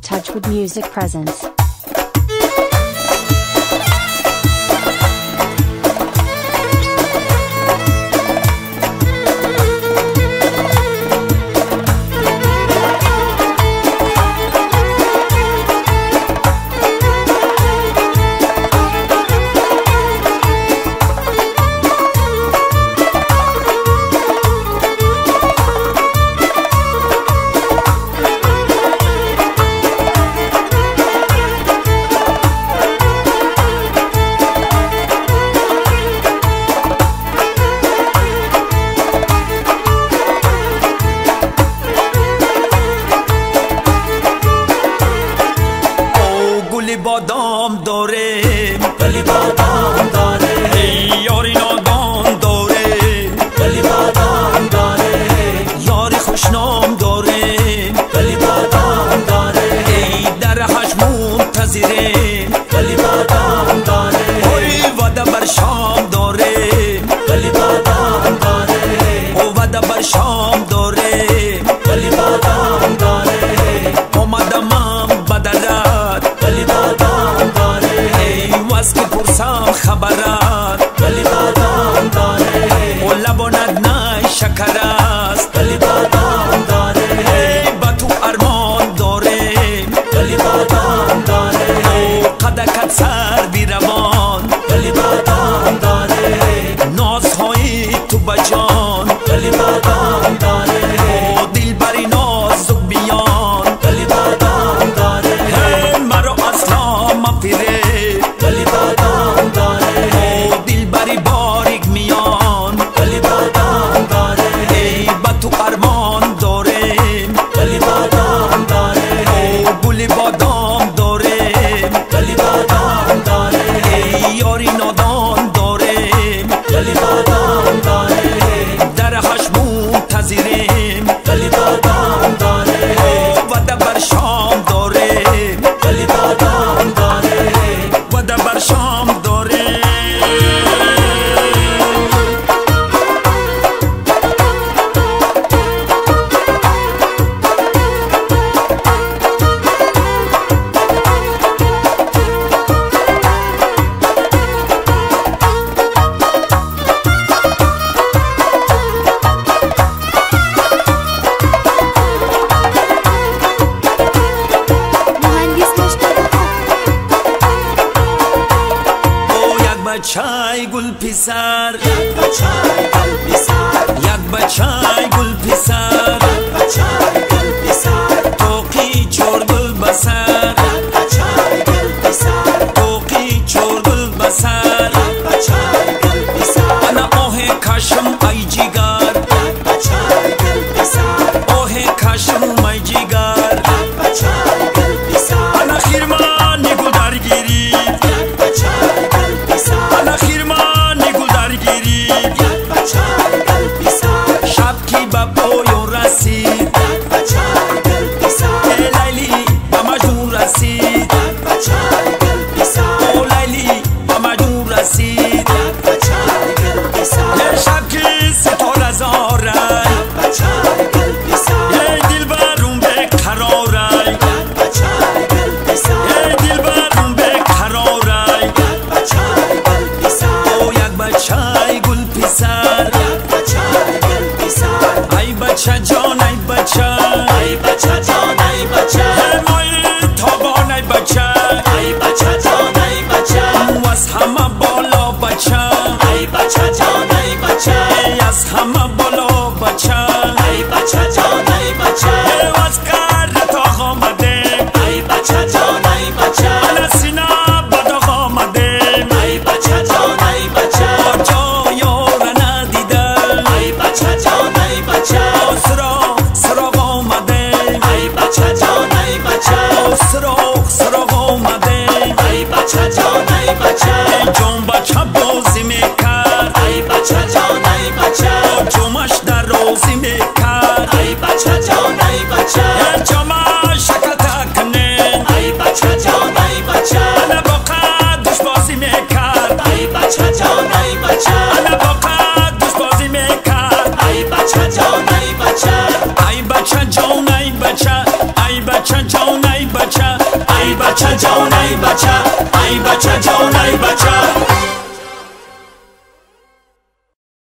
Touchwood Music presents. بادام داره گلی بادام داره یاری نادام داره گلی بادام داره یاری خوشنام داره گلی بادام داره در حج منتظره گلی بادام داره اوی وعده بر شام داره گلی بادام داره او وعده بر شام داره گلی بادام داره اومدم بدلت گلی بادام داره واسه که پرسم خبرت گلی بادام داره و لبانت نه شکر است گلی بادام داره با تو ارمان داره گلی بادام داره قدکت سر بی روان گلی بادام داره نازهای تو بجان گلی بادام داره دل بری نازک بیان گلی بادام داره مرا اصلا مفیره گلی بادام داره دل بری باریک میان گلی بادام داره با تو ارمان داره گلی بادام داره گل بادام داره گلی بادام داره یاری نادان داره گلی بادام داره در حش منتظریم گلی بادام داره وعده بر شام داره گلی بادام داره وعده بر شام داره بچای گل پسر یک بچای گل پسر یک بچای گل پسر یک بچای گل پسر توقی چور گل بسر یک بچای گل پسر توقی چور گل بسر یک بچای گل پسر انا اوه کاشم ای جیگر یک بچای گل پسر اوه کاشم ای جیگر یک بچای گل پسر انا خیرمان گل درگیری یک بچای گل پسر انا خیرمان گل درگیری یک بچای گل پسر شب کی با پایان رسید یک بچای گل پسر لیلی با مجنون رسید یک بچای گل پسر او لیلی با مجنون رسید یک بچای گل پسر شب کی ستاره زاره یک بچای گل پسر دل بروم به بچه جوان